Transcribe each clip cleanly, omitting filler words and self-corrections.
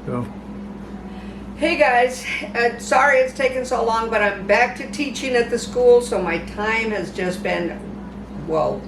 Go. Hey guys, sorry it's taken so long, but I'm back to teaching at the school, so my time has just been, whoa.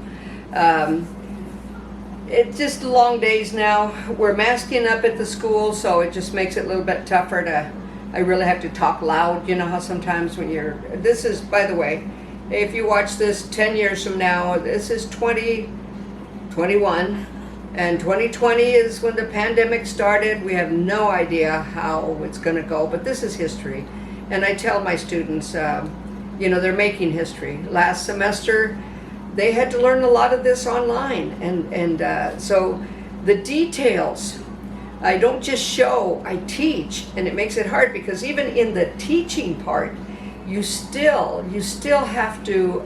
It's just long days now. We're masking up at the school, so it just makes it a little bit tougher to, I really have to talk loud. You know how sometimes when you're, this is, by the way, if you watch this 10 years from now, this is 2021. And 2020 is when the pandemic started. We have no idea how it's going to go, but this is history. And I tell my students, you know, they're making history. Last semester, they had to learn a lot of this online. And so the details, I don't just show, I teach. And it makes it hard because even in the teaching part, you still have to,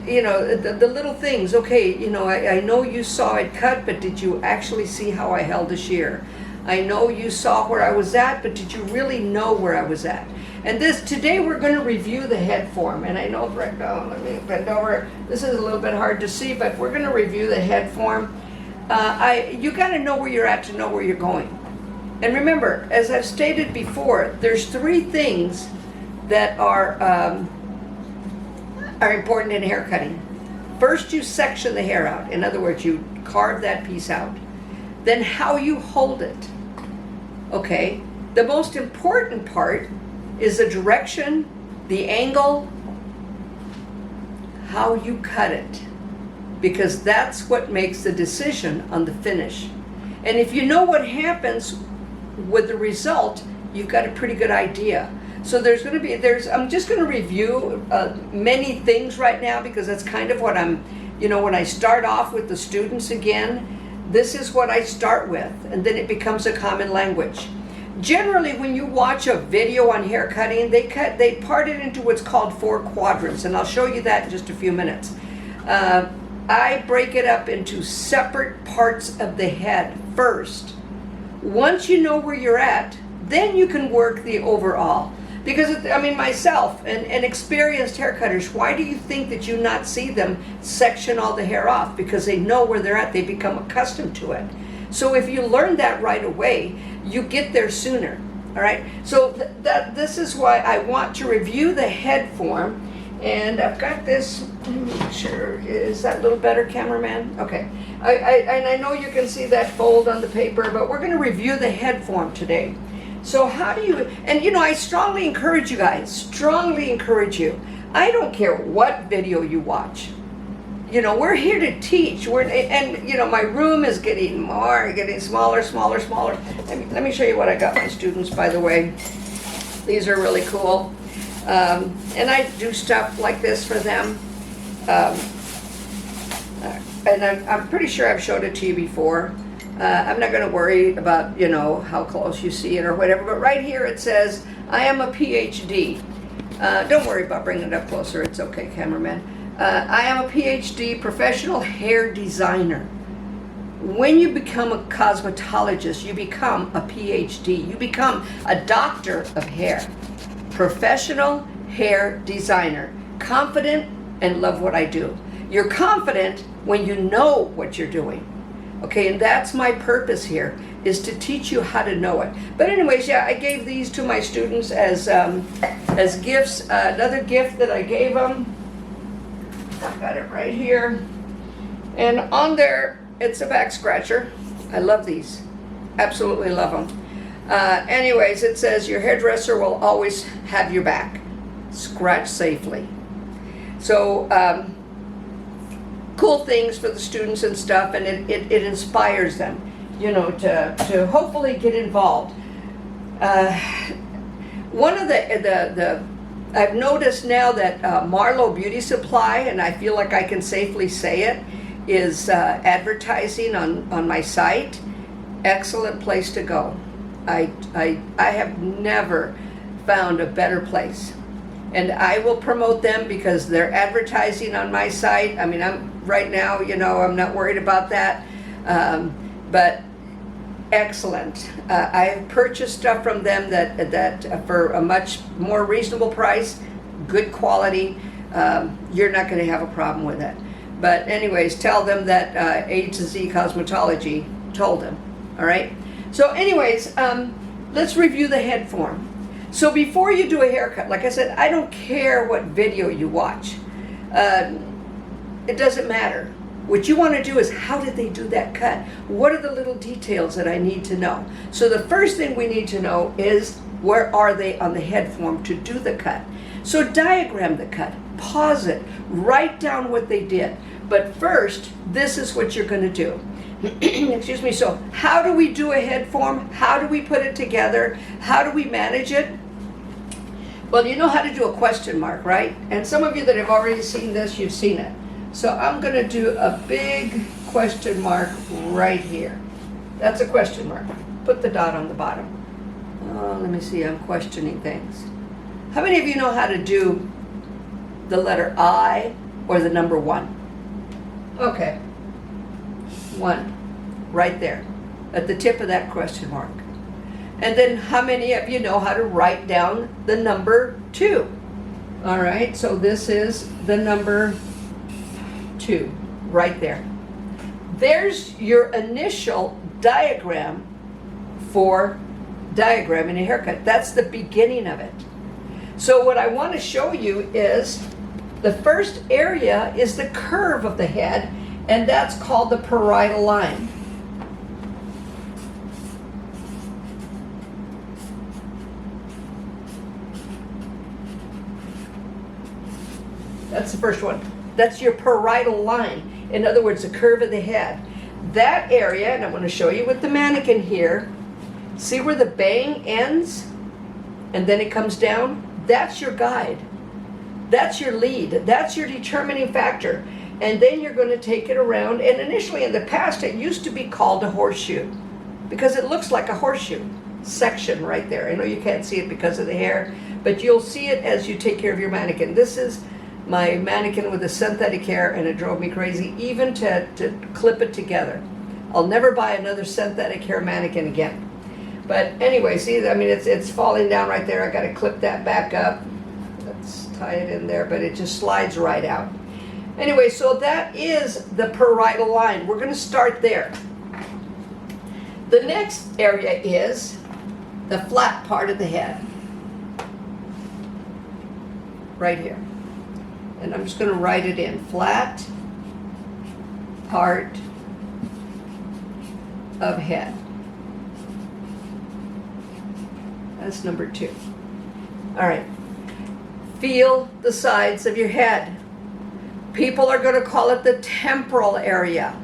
you know, the little things. Okay, you know, I know you saw it cut, but did you actually see how I held the shear? I know you saw where I was at, but did you really know where I was at? And today we're going to review the head form. And I know, let me bend over. This is a little bit hard to see, but we're going to review the head form. You got to know where you're at to know where you're going. And remember, as I've stated before, there's three things that are important in hair cutting. First, you section the hair out. In other words, you carve that piece out. Then how you hold it. Okay? The most important part is the direction, the angle, how you cut it. Because that's what makes the decision on the finish. And if you know what happens with the result, you've got a pretty good idea. So I'm just going to review many things right now because that's kind of what I'm, you know, when I start off with the students again, this is what I start with, and then it becomes a common language. Generally, when you watch a video on hair cutting, they part it into what's called 4 quadrants, and I'll show you that in just a few minutes. I break it up into separate parts of the head first. Once you know where you're at, then you can work the overall. Because, I mean, myself and experienced hair cutters, why do you think that you not see them section all the hair off? Because they know where they're at. They become accustomed to it. So if you learn that right away, you get there sooner. All right? So this is why I want to review the head form. And I've got this, sure, is that a little better, cameraman? Okay. And I know you can see that fold on the paper, but we're going to review the head form today. So how do you, and you know, I strongly encourage you guys, I don't care what video you watch. You know, we're here to teach. And you know, my room is getting smaller. Let me show you what I got my students, by the way. These are really cool. And I do stuff like this for them. And I'm pretty sure I've showed it to you before. I'm not going to worry about, you know, how close you see it or whatever, but right here it says, I am a PhD. Don't worry about bringing it up closer. It's okay, cameraman. I am a PhD, professional hair designer. When you become a cosmetologist, you become a PhD. You become a doctor of hair. Professional hair designer. Confident and love what I do. You're confident when you know what you're doing. Okay, and that's my purpose here, is to teach you how to know it. But anyways, yeah, I gave these to my students as gifts. Another gift that I gave them, I've got it right here. And on there, it's a back scratcher. I love these. Absolutely love them. Anyways, it says, your hairdresser will always have your back. Scratch safely. So, cool things for the students and stuff, and it inspires them, you know, to hopefully get involved. One of the I've noticed now that Marlowe Beauty Supply, and I feel like I can safely say it, is advertising on my site. Excellent place to go. I have never found a better place. And I will promote them because they're advertising on my site. I mean, right now, you know, I'm not worried about that. But excellent. I have purchased stuff from them that for a much more reasonable price, good quality. You're not going to have a problem with it. But anyways, tell them that A to Z Cosmetology told them. All right. So anyways, let's review the head form. So before you do a haircut, like I said, I don't care what video you watch. It doesn't matter. What you want to do is, how did they do that cut? What are the little details that I need to know? So the first thing we need to know is, where are they on the head form to do the cut? So diagram the cut, pause it, write down what they did. But first, this is what you're going to do. Excuse me. So how do we do a head form? How do we put it together? How do we manage it? Well, you know how to do a question mark, right? And some of you that have already seen this, you've seen it. So I'm going to do a big question mark right here. That's a question mark. Put the dot on the bottom. Let me see, I'm questioning things. How many of you know how to do the letter I or the number 1? Okay. 1, right there, at the tip of that question mark. And then how many of you know how to write down the number 2? All right, so this is the number 2, right there. There's your initial diagram for diagramming a haircut. That's the beginning of it. So what I want to show you is, the first area is the curve of the head, and that's called the parietal line. That's the first one. That's your parietal line. In other words, the curve of the head. That area, and I'm going to show you with the mannequin here, see where the bang ends and then it comes down? That's your guide. That's your lead. That's your determining factor. And then you're going to take it around, and initially in the past it used to be called a horseshoe because it looks like a horseshoe section right there. I know you can't see it because of the hair, but you'll see it as you take care of your mannequin. This is my mannequin with the synthetic hair, and it drove me crazy even to clip it together. I'll never buy another synthetic hair mannequin again. But anyway, see, I mean, it's falling down right there. I got to clip that back up. Let's tie it in there, but it just slides right out. Anyway, so that is the parietal line. We're going to start there. The next area is the flat part of the head. Right here. And I'm just going to write it in. Flat part of head. That's number 2. All right. Feel the sides of your head. People are going to call it the temporal area,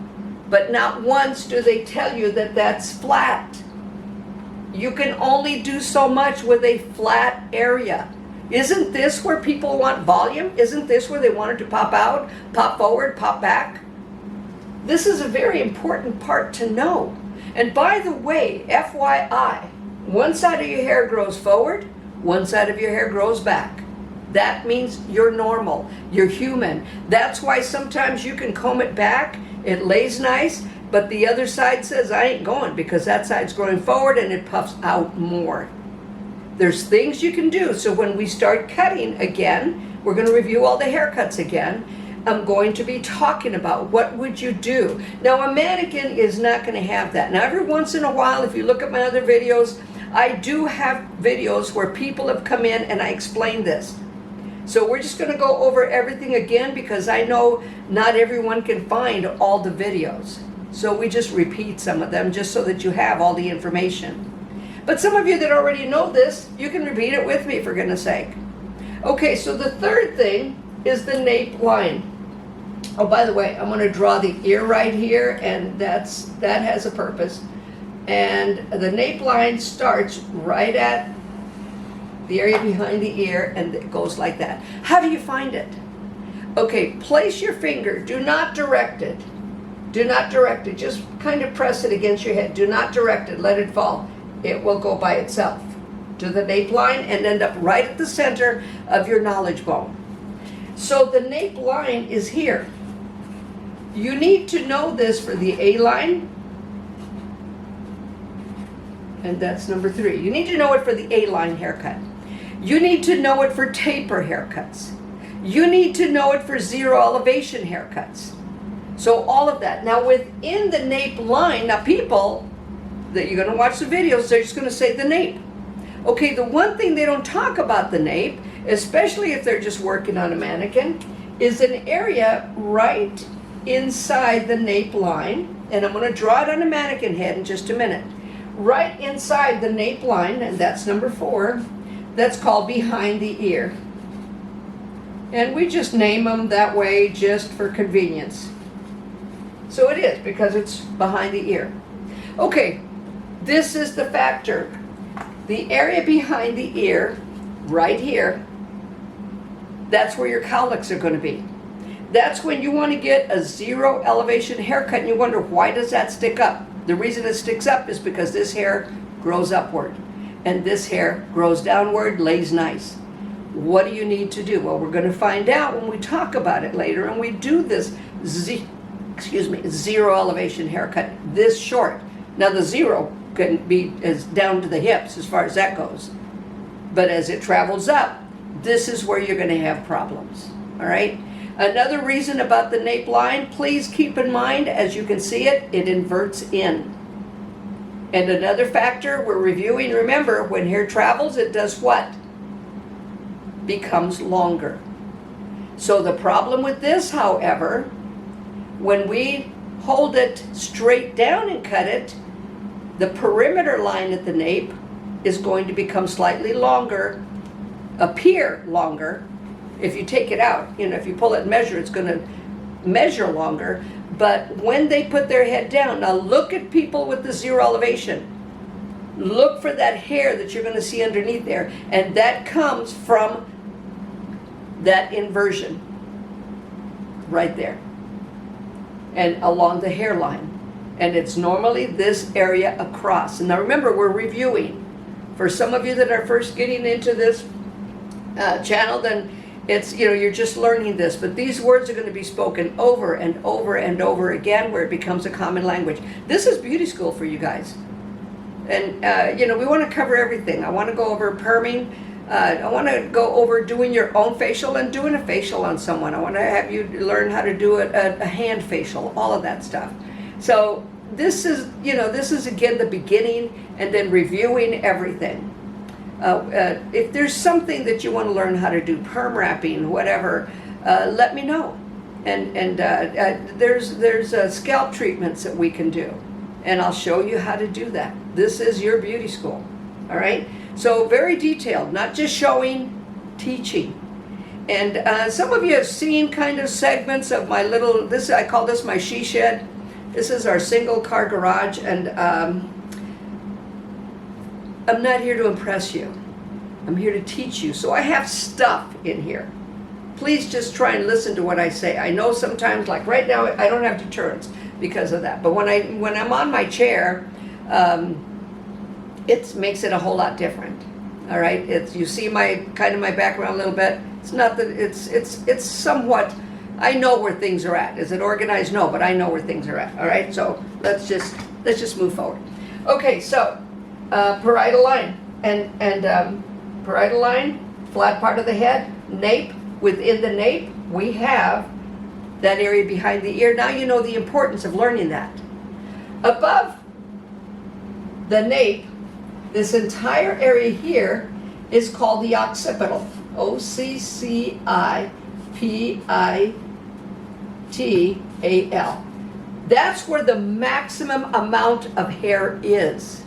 but not once do they tell you that that's flat. You can only do so much with a flat area. Isn't this where people want volume? Isn't this where they want it to pop out, pop forward, pop back? This is a very important part to know. And by the way, FYI, one side of your hair grows forward, one side of your hair grows back. That means you're normal, you're human. That's why sometimes you can comb it back, it lays nice, but the other side says, I ain't going, because that side's growing forward and it puffs out more. There's things you can do. So when we start cutting again, we're going to review all the haircuts again. I'm going to be talking about what would you do. Now a mannequin is not going to have that. Now every once in a while, if you look at my other videos, I do have videos where people have come in and I explain this. So we're just going to go over everything again because I know not everyone can find all the videos. So we just repeat some of them just so that you have all the information. But some of you that already know this, you can repeat it with me for goodness sake. Okay, so the third thing is the nape line. Oh, by the way, I'm going to draw the ear right here, and that has a purpose. And the nape line starts right at the area behind the ear, and it goes like that. How do you find it? Okay, place your finger. Do not direct it. Do not direct it. Just kind of press it against your head. Do not direct it. Let it fall. It will go by itself to the nape line and end up right at the center of your knowledge bone. So the nape line is here. You need to know this for the A line, and that's number 3. You need to know it for the A line haircut. You need to know it for taper haircuts. You need to know it for zero elevation haircuts. So all of that. Now within the nape line, now people that you're going to watch the videos, they're just going to say the nape. Okay, the one thing they don't talk about the nape, especially if they're just working on a mannequin, is an area right inside the nape line, and I'm going to draw it on a mannequin head in just a minute. Right inside the nape line, and that's number 4, that's called behind the ear. And we just name them that way just for convenience. So it is, because it's behind the ear. Okay, this is the factor. The area behind the ear, right here, that's where your cowlicks are going to be. That's when you want to get a 0 elevation haircut, and you wonder, why does that stick up? The reason it sticks up is because this hair grows upward, and this hair grows downward, lays nice. What do you need to do? Well, we're going to find out when we talk about it later, and we do this 0 elevation haircut this short. Now the 0 can be as down to the hips as far as that goes, but as it travels up, this is where you're going to have problems. All right. Another reason about the nape line, please keep in mind, as you can see it, it inverts in. And another factor we're reviewing, remember, when hair travels, it does what? Becomes longer. So the problem with this, however, when we hold it straight down and cut it, the perimeter line at the nape is going to become slightly longer, appear longer. If you take it out, if you pull it and measure, it's going to measure longer. But when they put their head down, now look at people with the 0 elevation. Look for that hair that you're going to see underneath there, and that comes from that inversion right there and along the hairline. And it's normally this area across. And now remember, we're reviewing. For some of you that are first getting into this channel, then it's, you're just learning this, but these words are going to be spoken over and over and over again where it becomes a common language. This is beauty school for you guys. And, we want to cover everything. I want to go over perming. I want to go over doing your own facial and doing a facial on someone. I want to have you learn how to do a hand facial, all of that stuff. So this is, this is again the beginning, and then reviewing everything. If there's something that you want to learn how to do, perm wrapping, whatever, let me know. And there's scalp treatments that we can do, and I'll show you how to do that. This is your beauty school, all right? So very detailed, not just showing, teaching. And some of you have seen kind of segments of my little, I call this my she shed. This is our single car garage, and I'm not here to impress you. I'm here to teach you. So I have stuff in here. Please just try and listen to what I say. I know sometimes, like right now, I don't have deterrents because of that. But when I'm on my chair, it makes it a whole lot different. All right. You see my background a little bit. It's not that it's somewhat. I know where things are at. Is it organized? No, but I know where things are at. All right. So let's just move forward. Okay. So parietal line and parietal line, flat part of the head, nape. Within the nape, we have that area behind the ear. Now you know the importance of learning that. Above the nape, this entire area here is called the occipital. OCCIPITAL. That's where the maximum amount of hair is.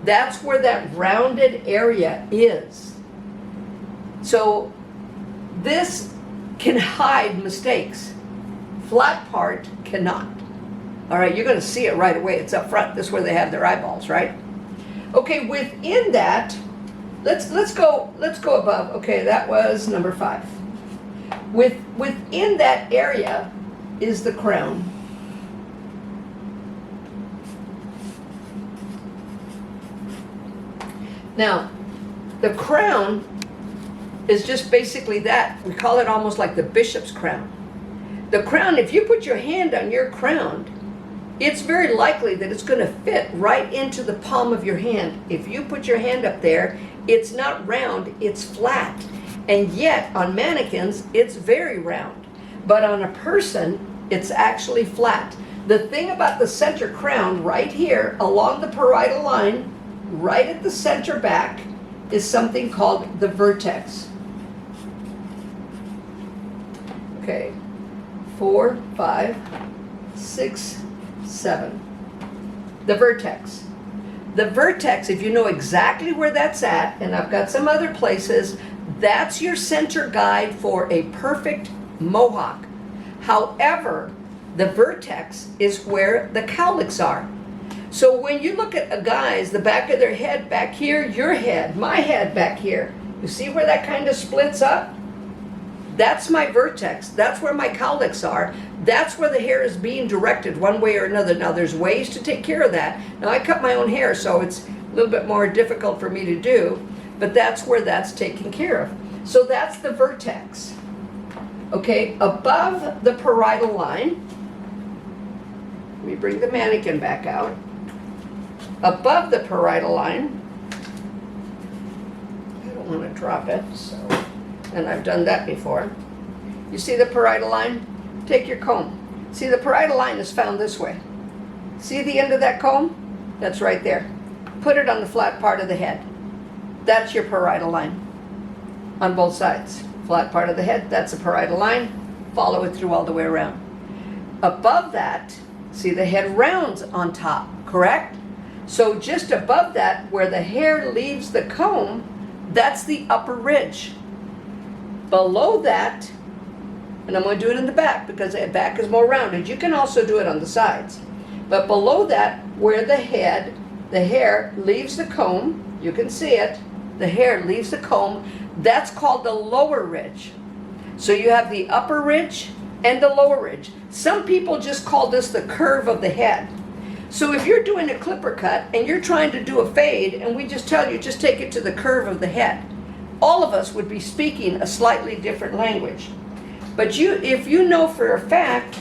That's where that rounded area is. So this can hide mistakes. Flat part cannot. All right, you're going to see it right away. It's up front. This is where they have their eyeballs, right? Okay, within that, let's go above. Okay, that was number 5. Within that area is the crown. Now, the crown is just basically that. We call it almost like the bishop's crown. The crown, if you put your hand on your crown, it's very likely that it's going to fit right into the palm of your hand. If you put your hand up there, it's not round, it's flat. And yet, on mannequins, it's very round. But on a person, it's actually flat. The thing about the center crown right here along the parietal line, right at the center back, is something called the vertex. Okay, 4, 5, 6, 7. The vertex. The vertex, if you know exactly where that's at, and I've got some other places, that's your center guide for a perfect mohawk. However, the vertex is where the cowlicks are. So when you look at a guy's, the back of their head back here, your head, my head back here, you see where that kind of splits up? That's my vertex. That's where my cowlicks are. That's where the hair is being directed one way or another. Now there's ways to take care of that. Now I cut my own hair, so it's a little bit more difficult for me to do, but that's where that's taken care of. So that's the vertex. Okay, above the parietal line, let me bring the mannequin back out. Above the parietal line, I don't want to drop it, so, and I've done that before. You see the parietal line? Take your comb. See, the parietal line is found this way. See the end of that comb? That's right there. Put it on the flat part of the head. That's your parietal line. On both sides. Flat part of the head, that's a parietal line. Follow it through all the way around. Above that, see the head rounds on top, correct? So just above that, where the hair leaves the comb, that's the upper ridge. Below that, and I'm going to do it in the back because the back is more rounded. You can also do it on the sides. But below that, where the hair leaves the comb, you can see it, the hair leaves the comb, that's called the lower ridge. So you have the upper ridge and the lower ridge. Some people just call this the curve of the head. So if you're doing a clipper cut and you're trying to do a fade and we just tell you just take it to the curve of the head, all of us would be speaking a slightly different language. But if you know for a fact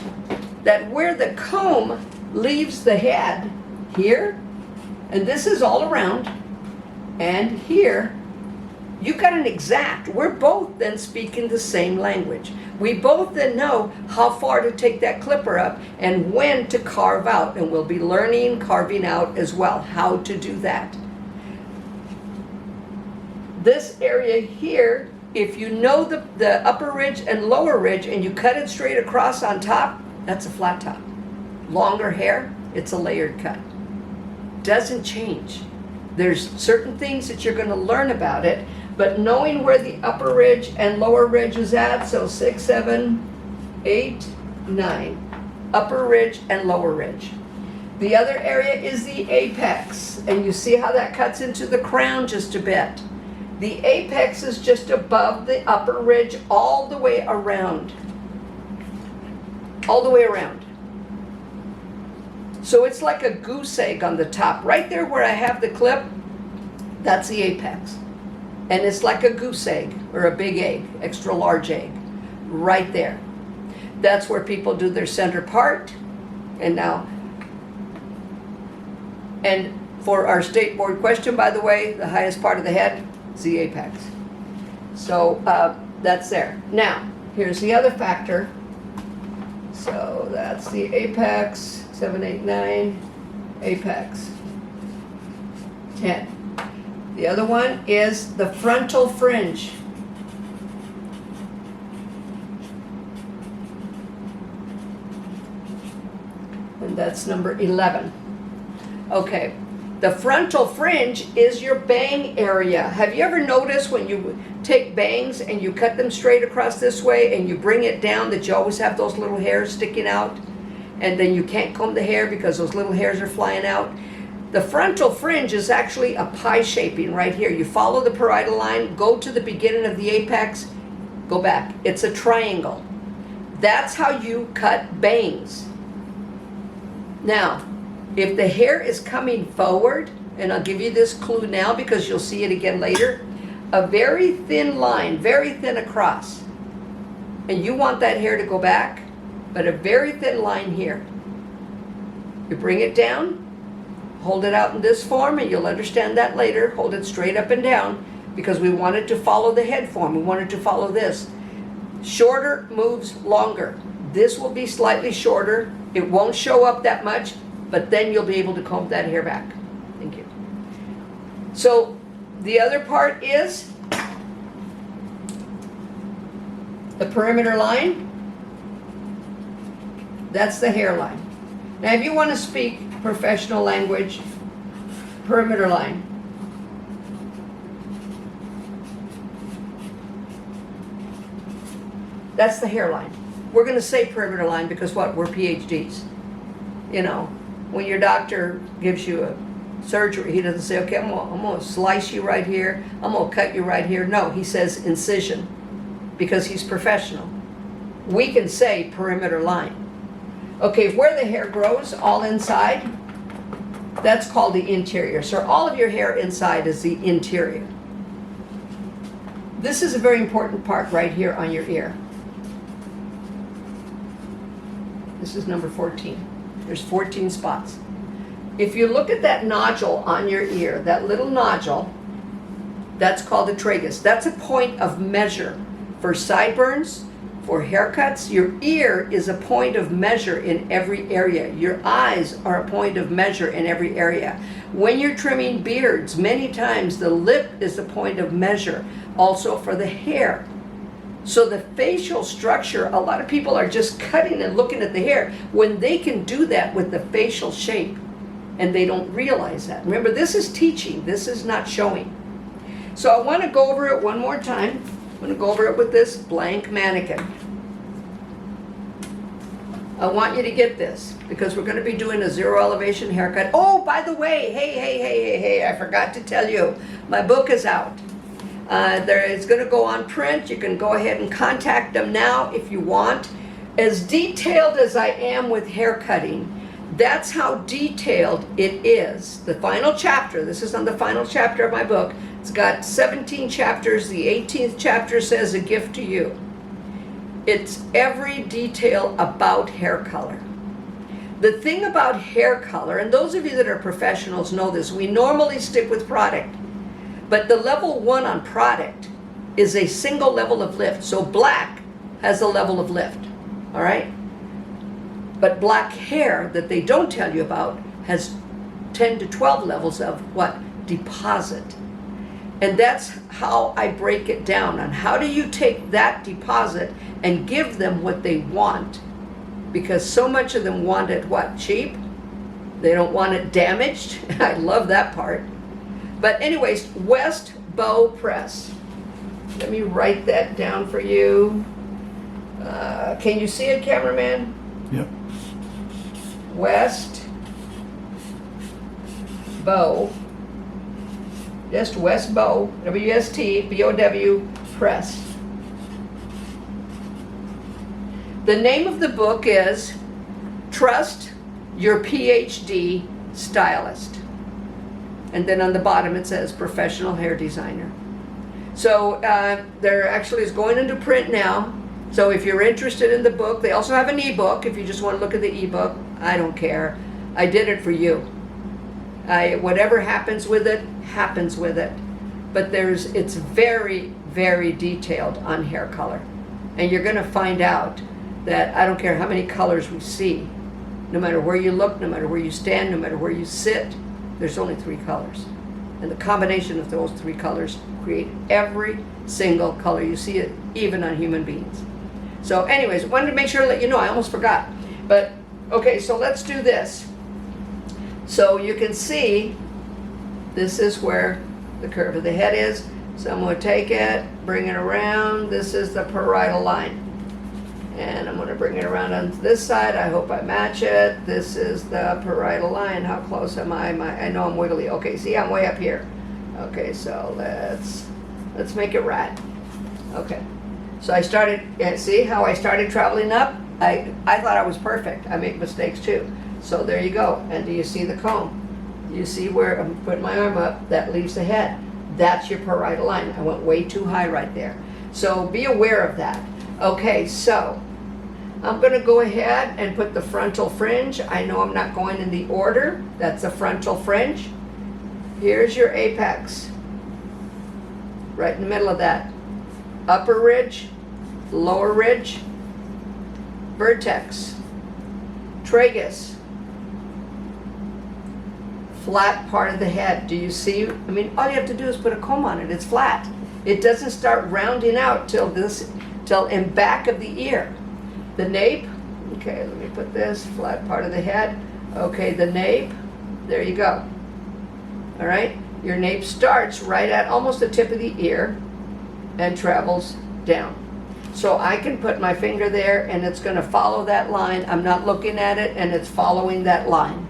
that where the comb leaves the head, here, and this is all around, and here, you got an exact. We're both then speaking the same language. We both then know how far to take that clipper up and when to carve out, and we'll be learning carving out as well, how to do that. This area here, if you know the upper ridge and lower ridge and you cut it straight across on top, that's a flat top. Longer hair, it's a layered cut. Doesn't change. There's certain things that you're going to learn about it, but knowing where the upper ridge and lower ridge is at, so 6, 7, 8, 9, upper ridge and lower ridge. The other area is the apex, and you see how that cuts into the crown just a bit. The apex is just above the upper ridge all the way around. All the way around. So it's like a goose egg on the top. Right there where I have the clip, that's the apex. And it's like a goose egg or a big egg, extra large egg, right there. That's where people do their center part. And now, and for our state board question, by the way, the highest part of the head is the apex. So that's there. Now, here's the other factor. So that's the apex, 7, 8, 9, apex, 10. The other one is the frontal fringe. And that's number 11. Okay, the frontal fringe is your bang area. Have you ever noticed when you take bangs and you cut them straight across this way and you bring it down that you always have those little hairs sticking out? And then you can't comb the hair because those little hairs are flying out? The frontal fringe is actually a pie shaping right here. You follow the parietal line, go to the beginning of the apex, go back. It's a triangle. That's how you cut bangs. Now, if the hair is coming forward, and I'll give you this clue now because you'll see it again later, a very thin line, very thin across, and you want that hair to go back, but a very thin line here. You bring it down, hold it out in this form, and you'll understand that later. Hold it straight up and down because we want it to follow the head form. We want it to follow this. Shorter moves longer. This will be slightly shorter. It won't show up that much, but then you'll be able to comb that hair back. Thank you. So the other part is the perimeter line. That's the hairline. Now if you want to speak professional language, perimeter line. That's the hairline. We're going to say perimeter line because what? We're PhDs. You know, when your doctor gives you a surgery, he doesn't say, okay, I'm going to slice you right here. I'm going to cut you right here. No, he says incision because he's professional. We can say perimeter line. Okay, where the hair grows, all inside, that's called the interior. So all of your hair inside is the interior. This is a very important part right here on your ear. This is number 14. There's 14 spots. If you look at that nodule on your ear, that little nodule, that's called the tragus. That's a point of measure for sideburns, for haircuts. Your ear is a point of measure in every area. Your eyes are a point of measure in every area. When you're trimming beards, many times the lip is a point of measure, also for the hair. So the facial structure, a lot of people are just cutting and looking at the hair when they can do that with the facial shape, and they don't realize that. Remember, this is teaching, this is not showing. So I want to go over it one more time. I'm going to go over it with this blank mannequin. I want you to get this because we're going to be doing a zero elevation haircut. Oh, by the way, hey, I forgot to tell you, my book is out. It's going to go on print. You can go ahead and contact them now if you want. As detailed as I am with hair cutting, that's how detailed it is. The final chapter, this is on the final chapter of my book. It's got 17 chapters. The 18th chapter says a gift to you. It's every detail about hair color. The thing about hair color, and those of you that are professionals know this, we normally stick with product. But the level 1 on product is a single level of lift. So black has a level of lift, all right? But black hair that they don't tell you about has 10 to 12 levels of what? Deposit. And that's how I break it down on how do you take that deposit and give them what they want. Because so much of them want it what? Cheap? They don't want it damaged. I love that part. But anyways, West Bow Press. Let me write that down for you. Can you see it, cameraman? Yep. West Bow. Just West Bow, W-S-T-B-O-W, Press. The name of the book is Trust Your PhD Stylist. And then on the bottom it says Professional Hair Designer. So there actually is going into print now. So if you're interested in the book, they also have an ebook. If you just want to look at the ebook, I don't care. I did it for you. Whatever happens with it, happens with it. But it's very, very detailed on hair color. And you're going to find out that I don't care how many colors we see, no matter where you look, no matter where you stand, no matter where you sit, there's only 3 colors. And the combination of those 3 colors create every single color. You see it even on human beings. So anyways, wanted to make sure to let you know, I almost forgot. But okay, so let's do this. So you can see this is where the curve of the head is. So I'm going to take it, bring it around. This is the parietal line. And I'm going to bring it around on this side. I hope I match it. This is the parietal line. How close am I? I know I'm wiggly. Okay, see, I'm way up here. Okay, so let's make it right. Okay. So I started, see how I started traveling up? I thought I was perfect. I make mistakes too. So there you go. And do you see the comb? You see where I'm putting my arm up? That leaves the head. That's your parietal line. I went way too high right there. So be aware of that. Okay, so I'm going to go ahead and put the frontal fringe. I know I'm not going in the order. That's a frontal fringe. Here's your apex. Right in the middle of that. Upper ridge, lower ridge. Vertex, tragus, flat part of the head. Do you see? I mean, all you have to do is put a comb on it. It's flat. It doesn't start rounding out till in back of the ear. The nape, okay, let me put this, flat part of the head. Okay, the nape, there you go. All right, your nape starts right at almost the tip of the ear and travels down. So I can put my finger there and it's going to follow that line. I'm not looking at it and it's following that line.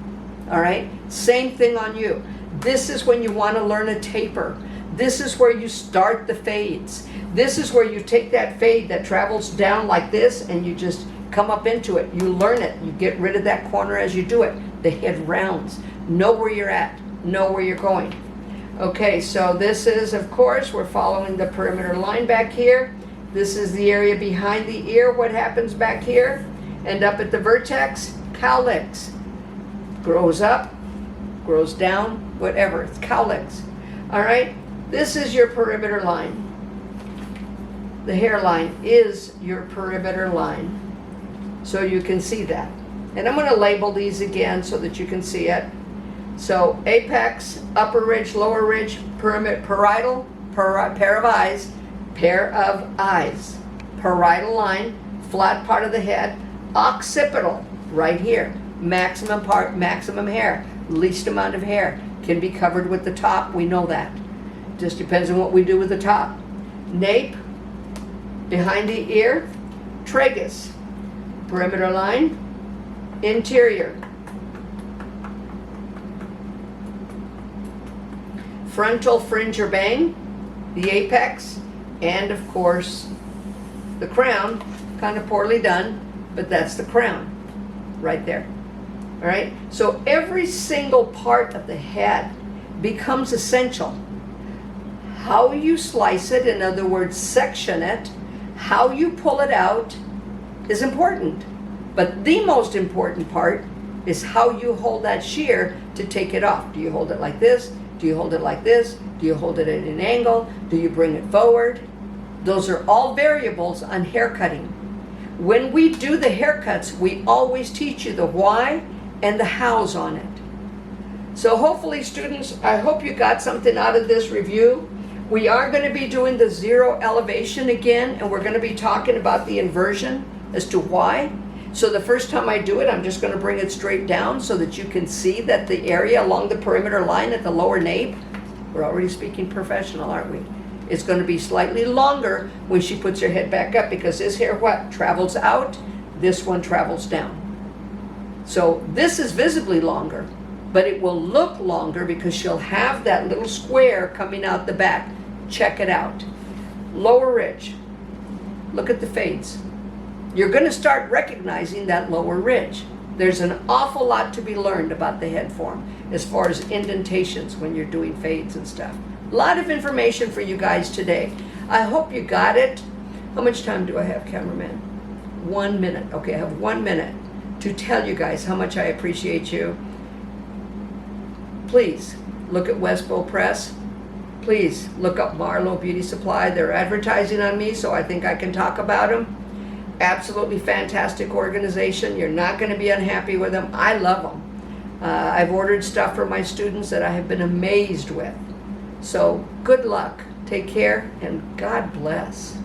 All right, same thing on you. This is when you want to learn a taper. This is where you start the fades. This is where you take that fade that travels down like this and you just come up into it. You learn it. You get rid of that corner as you do it. The head rounds. Know where you're at. Know where you're going. Okay, so this is, of course, we're following the perimeter line back here. This is the area behind the ear. What happens back here? And up at the vertex, cowlicks. Grows up, grows down, whatever. It's cowlicks. All right? This is your perimeter line. The hairline is your perimeter line. So you can see that. And I'm going to label these again so that you can see it. So apex, upper ridge, lower ridge, parietal, pair of eyes, parietal line, flat part of the head, occipital, right here, maximum hair, least amount of hair, can be covered with the top, we know that. Just depends on what we do with the top. Nape, behind the ear, tragus, perimeter line, interior, frontal fringe or bang, the apex, and of course the crown. Kind of poorly done, but that's the crown right there. All right, so every single part of the head becomes essential. How you slice it, in other words, section it, how you pull it out is important. But the most important part is how you hold that shear to take it off. Do you hold it like this? Do you hold it like this? Do you hold it at an angle? Do you bring it forward? Those are all variables on hair cutting. When we do the haircuts, we always teach you the why and the hows on it. So hopefully, students, I hope you got something out of this review. We are going to be doing the zero elevation again, and we're going to be talking about the inversion as to why. So the first time I do it, I'm just going to bring it straight down so that you can see that the area along the perimeter line at the lower nape, we're already speaking professional, aren't we? It's going to be slightly longer when she puts her head back up because this hair, what, travels out, this one travels down. So this is visibly longer, but it will look longer because she'll have that little square coming out the back. Check it out. Lower ridge. Look at the fades. You're going to start recognizing that lower ridge. There's an awful lot to be learned about the head form as far as indentations when you're doing fades and stuff. A lot of information for you guys today. I hope you got it. How much time do I have, cameraman? 1 minute. Okay, I have 1 minute to tell you guys how much I appreciate you. Please look at Westbow Press. Please look up Marlowe Beauty Supply. They're advertising on me, so I think I can talk about them. Absolutely fantastic organization. You're not going to be unhappy with them. I love them. I've ordered stuff for my students that I have been amazed with. So good luck. Take care and God bless.